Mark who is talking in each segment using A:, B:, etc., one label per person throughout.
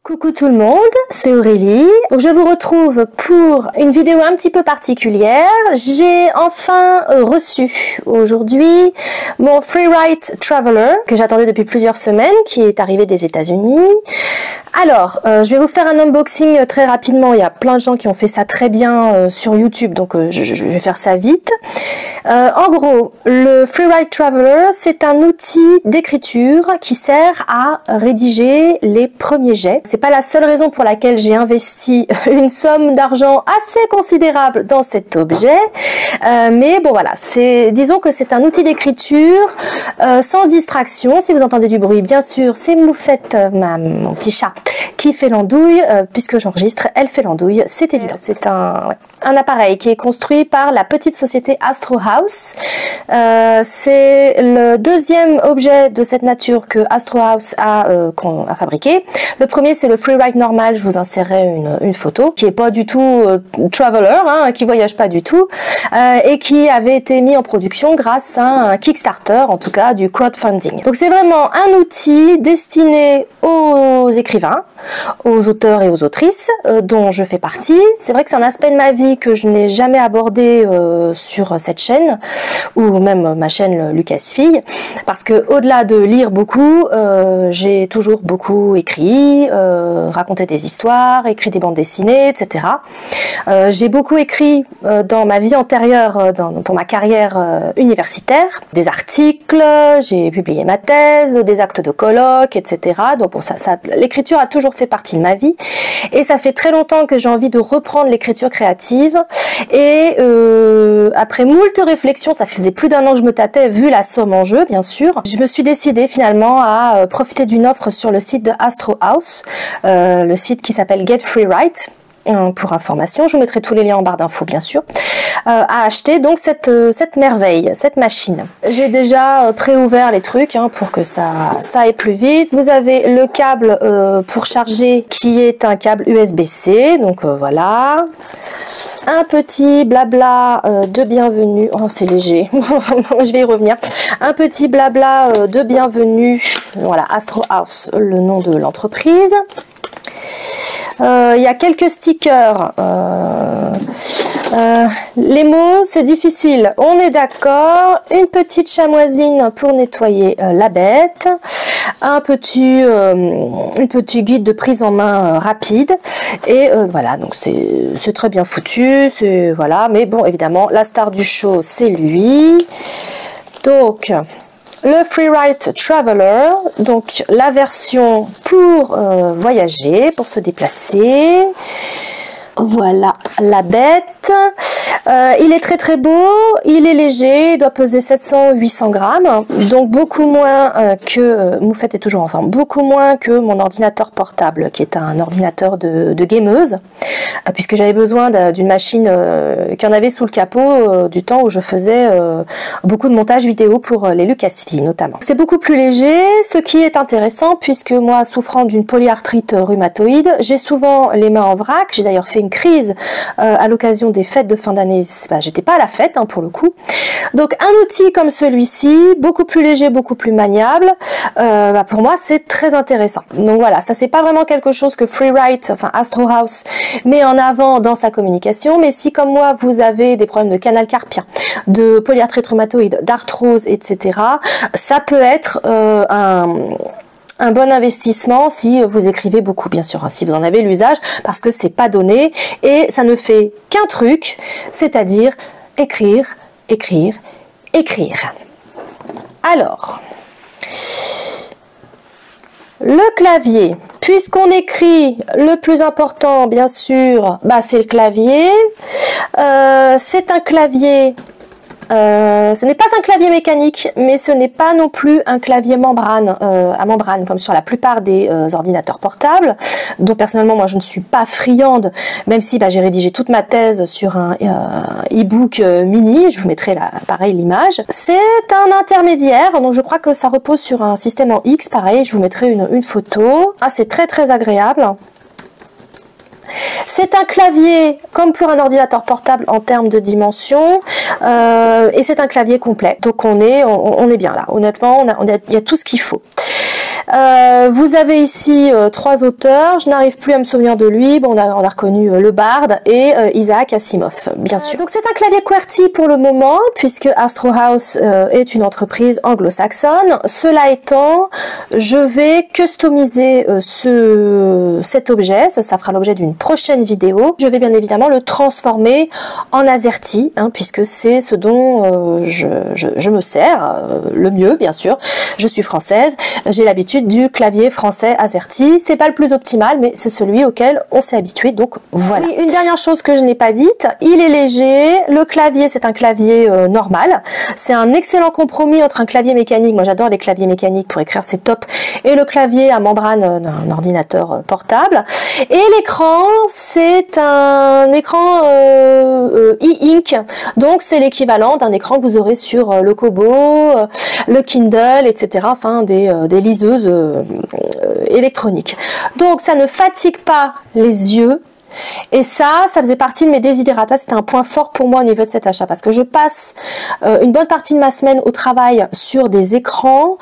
A: Coucou tout le monde, c'est Aurélie. Je vous retrouve pour une vidéo un petit peu particulière. J'ai enfin reçu aujourd'hui mon Freeride Traveler que j'attendais depuis plusieurs semaines, qui est arrivé des États-Unis. Alors, je vais vous faire un unboxing très rapidement. Il y a plein de gens qui ont fait ça très bien sur YouTube, donc je vais faire ça vite. En gros, le Freeride Traveler, c'est un outil d'écriture qui sert à rédiger les premiers jets. C'est pas la seule raison pour laquelle j'ai investi une somme d'argent assez considérable dans cet objet, mais bon voilà, disons que c'est un outil d'écriture sans distraction. Si vous entendez du bruit, bien sûr, c'est Moufette, mon petit chat, qui fait l'andouille, puisque j'enregistre, elle fait l'andouille, c'est évident. C'est un appareil qui est construit par la petite société Astro House. C'est le deuxième objet de cette nature que Astro House a fabriqué. Le premier, c'est le Freeride normal, je vous insérerai une photo, qui est pas du tout traveler, hein, qui voyage pas du tout, et qui avait été mis en production grâce à un Kickstarter, en tout cas du crowdfunding. Donc c'est vraiment un outil destiné aux écrivains, aux auteurs et aux autrices, dont je fais partie. C'est vrai que c'est un aspect de ma vie que je n'ai jamais abordé sur cette chaîne, ou même ma chaîne Lucasfille, parce que au-delà de lire beaucoup, j'ai toujours beaucoup écrit, raconté des histoires, écrit des bandes dessinées, etc. J'ai beaucoup écrit dans ma vie antérieure, pour ma carrière universitaire, des articles, j'ai publié ma thèse, des actes de colloque, etc. Donc bon, l'écriture a toujours fait partie de ma vie, et ça fait très longtemps que j'ai envie de reprendre l'écriture créative, et après moult réflexions, ça faisait plus d'un an que je me tâtais, vu la somme en jeu bien sûr, je me suis décidée finalement à profiter d'une offre sur le site de Astro House, le site qui s'appelle Get Freeride. Pour information, je vous mettrai tous les liens en barre d'infos bien sûr, à acheter donc cette merveille, cette machine. J'ai déjà pré-ouvert les trucs pour que ça aille plus vite. Vous avez le câble pour charger qui est un câble USB-C, donc voilà. Un petit blabla de bienvenue, oh c'est léger, je vais y revenir. Un petit blabla de bienvenue, voilà, Astro House, le nom de l'entreprise. Il y a quelques stickers. Les mots, c'est difficile. On est d'accord. Une petite chamoisine pour nettoyer la bête. Un petit guide de prise en main rapide. Et voilà, donc c'est très bien foutu. Voilà, mais bon, évidemment, la star du show, c'est lui. Donc le Freeride Traveler, donc la version pour voyager, pour se déplacer. Voilà la bête. Il est très très beau, il est léger, il doit peser 700-800 grammes, donc beaucoup moins que, Moufette est toujours en forme, beaucoup moins que mon ordinateur portable, qui est un ordinateur de gameuse, puisque j'avais besoin d'une machine qui en avait sous le capot du temps où je faisais beaucoup de montage vidéo pour les Lucasfilles notamment. C'est beaucoup plus léger, ce qui est intéressant, puisque moi, souffrant d'une polyarthrite rhumatoïde, j'ai souvent les mains en vrac. J'ai d'ailleurs fait une crise à l'occasion des fêtes de fin d'année. J'étais pas à la fête pour le coup. Donc un outil comme celui-ci, beaucoup plus léger, beaucoup plus maniable, pour moi c'est très intéressant. Donc voilà, ça c'est pas vraiment quelque chose que Freeride, enfin Astro House, met en avant dans sa communication, mais si comme moi vous avez des problèmes de canal carpien, de polyarthrite rhumatoïde, d'arthrose, etc., ça peut être un bon investissement si vous écrivez beaucoup, bien sûr, si vous en avez l'usage, parce que c'est pas donné et ça ne fait qu'un truc, c'est-à-dire écrire, écrire, écrire. Alors, le clavier, puisqu'on écrit, le plus important, bien sûr, c'est le clavier. C'est un clavier. Ce n'est pas un clavier mécanique, mais ce n'est pas non plus un clavier membrane, à membrane, comme sur la plupart des ordinateurs portables, dont personnellement moi je ne suis pas friande, même si j'ai rédigé toute ma thèse sur un e-book mini, je vous mettrai pareil l'image. C'est un intermédiaire, donc je crois que ça repose sur un système en X, pareil, je vous mettrai une photo. C'est très très agréable. C'est un clavier comme pour un ordinateur portable en termes de dimension, et c'est un clavier complet. Donc on est bien là. Honnêtement, il y a tout ce qu'il faut. Vous avez ici 3 auteurs, je n'arrive plus à me souvenir de lui, bon, on a reconnu le Bard et Isaac Asimov, bien sûr. Donc c'est un clavier QWERTY pour le moment, puisque Astro House est une entreprise anglo-saxonne. Cela étant, je vais customiser cet objet, ça fera l'objet d'une prochaine vidéo. Je vais bien évidemment le transformer en AZERTY, hein, puisque c'est ce dont je me sers le mieux, bien sûr. Je suis française, j'ai l'habitude du clavier français AZERTY. C'est pas le plus optimal, mais c'est celui auquel on s'est habitué, donc voilà. Oui, une dernière chose que je n'ai pas dite, il est léger, le clavier c'est un clavier normal, c'est un excellent compromis entre un clavier mécanique, moi j'adore les claviers mécaniques pour écrire, c'est top, et le clavier à membrane d'un ordinateur portable. Et l'écran, c'est un écran e-ink, donc c'est l'équivalent d'un écran que vous aurez sur le Kobo, le Kindle, etc. Enfin des liseuses électroniques. Donc ça ne fatigue pas les yeux. Et ça faisait partie de mes desiderata, c'était un point fort pour moi au niveau de cet achat, parce que je passe une bonne partie de ma semaine au travail sur des écrans.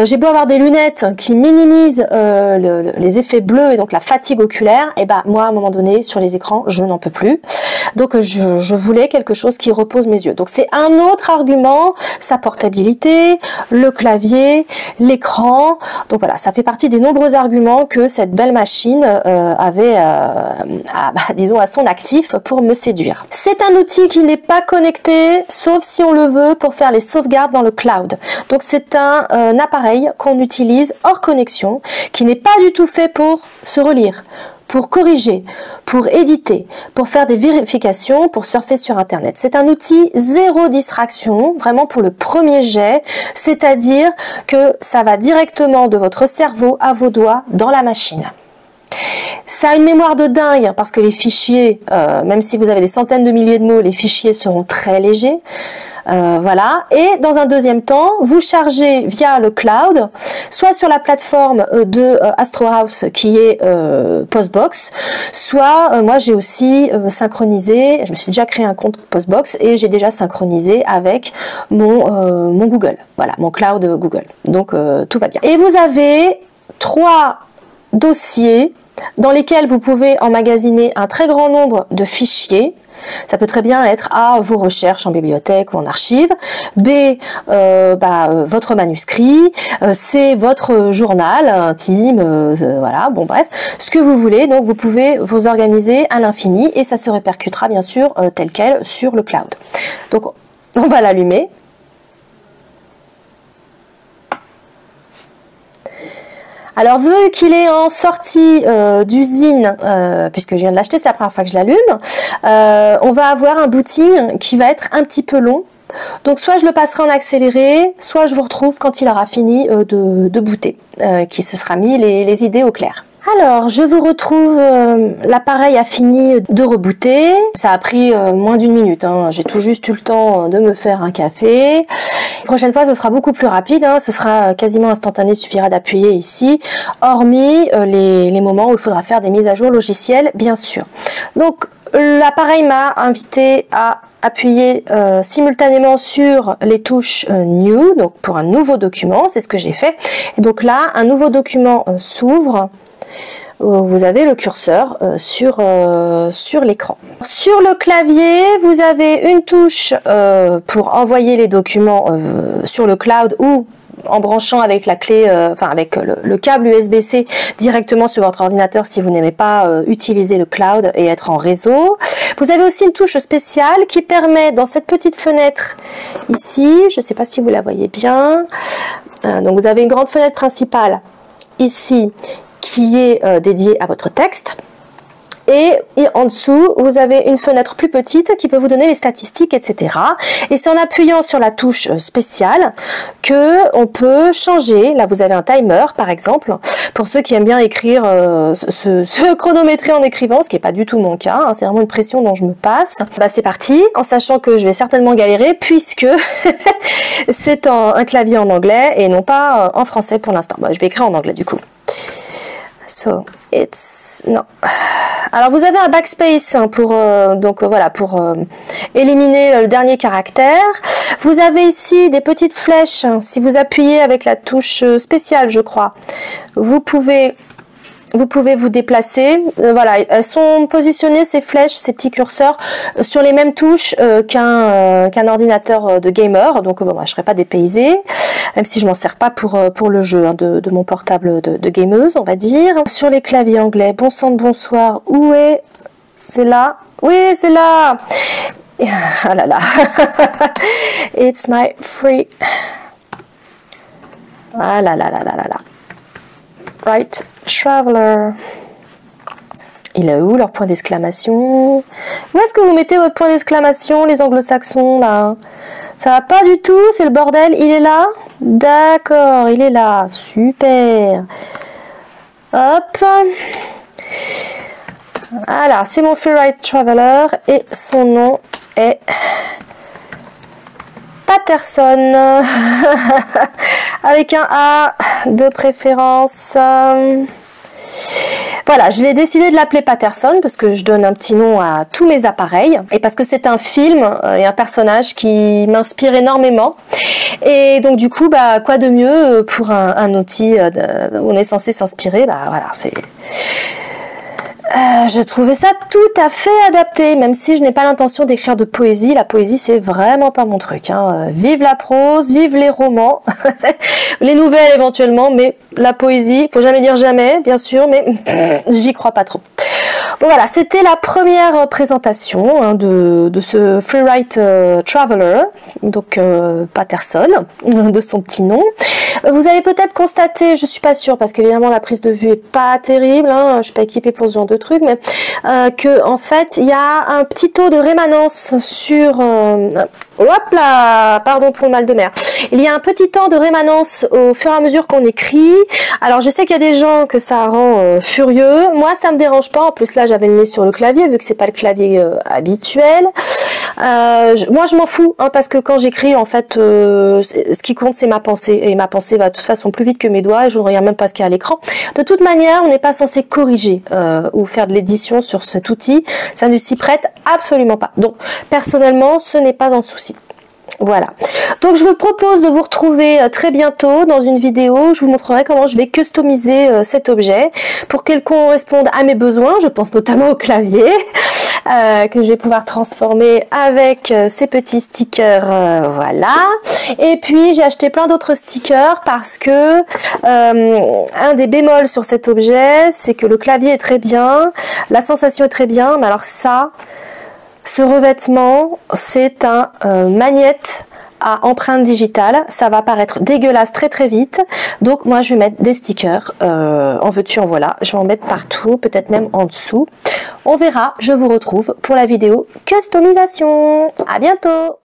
A: J'ai beau avoir des lunettes qui minimisent les effets bleus et donc la fatigue oculaire, et ben moi à un moment donné sur les écrans je n'en peux plus. Donc je voulais quelque chose qui repose mes yeux. Donc c'est un autre argument, sa portabilité, le clavier, l'écran. Donc voilà, ça fait partie des nombreux arguments que cette belle machine avait disons à son actif pour me séduire. C'est un outil qui n'est pas connecté sauf si on le veut pour faire les sauvegardes dans le cloud. Donc c'est un appareil qu'on utilise hors connexion, qui n'est pas du tout fait pour se relire, pour corriger, pour éditer, pour faire des vérifications, pour surfer sur internet. C'est un outil zéro distraction, vraiment pour le premier jet, c'est-à-dire que ça va directement de votre cerveau à vos doigts dans la machine. Ça a une mémoire de dingue parce que les fichiers, même si vous avez des centaines de milliers de mots, les fichiers seront très légers. Voilà. Et dans un deuxième temps, vous chargez via le cloud, soit sur la plateforme de Astro House qui est Postbox, soit moi j'ai aussi synchronisé, je me suis déjà créé un compte Postbox et j'ai déjà synchronisé avec mon Google, voilà, mon cloud Google. Donc tout va bien. Et vous avez 3 dossiers dans lesquels vous pouvez emmagasiner un très grand nombre de fichiers. Ça peut très bien être A, vos recherches en bibliothèque ou en archive, B, votre manuscrit, C, votre journal intime, voilà, bon bref, ce que vous voulez. Donc vous pouvez vous organiser à l'infini et ça se répercutera bien sûr tel quel sur le cloud. Donc on va l'allumer. Alors vu qu'il est en sortie d'usine, puisque je viens de l'acheter, c'est la première fois que je l'allume, on va avoir un booting qui va être un petit peu long. Donc soit je le passerai en accéléré, soit je vous retrouve quand il aura fini de booter, qui se sera mis les idées au clair. Alors, je vous retrouve, l'appareil a fini de rebooter, ça a pris moins d'1 minute, hein. J'ai tout juste eu le temps de me faire un café. La prochaine fois, ce sera beaucoup plus rapide, hein. Ce sera quasiment instantané, il suffira d'appuyer ici, hormis les moments où il faudra faire des mises à jour logicielles, bien sûr. Donc, l'appareil m'a invité à appuyer simultanément sur les touches New, donc pour un nouveau document, c'est ce que j'ai fait. Et donc là, un nouveau document s'ouvre. Vous avez le curseur sur l'écran. Sur le clavier, vous avez une touche pour envoyer les documents sur le cloud ou en branchant avec la clé, avec le câble USB-C directement sur votre ordinateur si vous n'aimez pas utiliser le cloud et être en réseau. Vous avez aussi une touche spéciale qui permet dans cette petite fenêtre ici, je ne sais pas si vous la voyez bien, donc vous avez une grande fenêtre principale ici qui est dédiée à votre texte. Et en dessous, vous avez une fenêtre plus petite qui peut vous donner les statistiques, etc. Et c'est en appuyant sur la touche spéciale que on peut changer. Là, vous avez un timer, par exemple, pour ceux qui aiment bien écrire, se chronométrer en écrivant, ce qui n'est pas du tout mon cas. Hein, c'est vraiment une pression dont je me passe. Bah, c'est parti, en sachant que je vais certainement galérer puisque c'est un clavier en anglais et non pas en français pour l'instant. Bah, je vais écrire en anglais du coup. So, it's... Non. Alors vous avez un backspace hein, pour éliminer le dernier caractère. Vous avez ici des petites flèches. Si vous appuyez avec la touche spéciale, je crois, vous pouvez vous déplacer. Voilà, elles sont positionnées, ces flèches, ces petits curseurs, sur les mêmes touches qu'un ordinateur de gamer. Donc moi, je serais pas dépaysée, même si je m'en sers pas pour le jeu hein, de mon portable de gameuse, on va dire. Sur les claviers anglais, bon sang de bonsoir, où est... C'est là. Oui, c'est là. Ah là là. It's my free... Ah là là là là là là. Right, traveler. Il est où leur point d'exclamation? Où est-ce que vous mettez votre point d'exclamation, les anglo-saxons, là? Ça va pas du tout, c'est le bordel. Il est là? D'accord, il est là. Super. Hop. Voilà, c'est mon Freeride Traveler et son nom est... Patterson avec un A de préférence. Voilà, je l'ai décidé de l'appeler Patterson parce que je donne un petit nom à tous mes appareils et parce que c'est un film et un personnage qui m'inspire énormément. Et donc du coup, bah quoi de mieux pour un outil où on est censé s'inspirer. Bah voilà, c'est... je trouvais ça tout à fait adapté, même si je n'ai pas l'intention d'écrire de poésie. La poésie, c'est vraiment pas mon truc. Hein. Vive la prose, vive les romans, les nouvelles éventuellement, mais la poésie, faut jamais dire jamais, bien sûr, mais j'y crois pas trop. Bon voilà, c'était la première présentation hein, de ce Freeride Traveler, donc Patterson, de son petit nom. Vous avez peut-être constaté, je suis pas sûre, parce qu'évidemment la prise de vue est pas terrible, hein, je suis pas équipée pour ce genre de truc, mais que en fait il y a un petit taux de rémanence sur... hop là, pardon pour le mal de mer. Il y a un petit temps de rémanence au fur et à mesure qu'on écrit. Alors je sais qu'il y a des gens que ça rend furieux. Moi ça me dérange pas. En plus là j'avais le nez sur le clavier vu que c'est pas le clavier habituel. Moi je m'en fous hein, parce que quand j'écris en fait ce qui compte c'est ma pensée et ma pensée va de toute façon plus vite que mes doigts et je ne regarde même pas ce qu'il y a à l'écran. De toute manière on n'est pas censé corriger ou faire de l'édition sur cet outil. Ça ne s'y prête absolument pas. Donc personnellement ce n'est pas un souci. Voilà, donc je vous propose de vous retrouver très bientôt dans une vidéo où je vous montrerai comment je vais customiser cet objet pour qu'il corresponde à mes besoins, je pense notamment au clavier que je vais pouvoir transformer avec ces petits stickers, voilà. Et puis j'ai acheté plein d'autres stickers parce que un des bémols sur cet objet, c'est que le clavier est très bien, la sensation est très bien, mais alors ça... Ce revêtement, c'est un magnète à empreinte digitale. Ça va paraître dégueulasse très très vite. Donc moi je vais mettre des stickers. En veux-tu en voilà. Je vais en mettre partout, peut-être même en dessous. On verra. Je vous retrouve pour la vidéo customisation. À bientôt.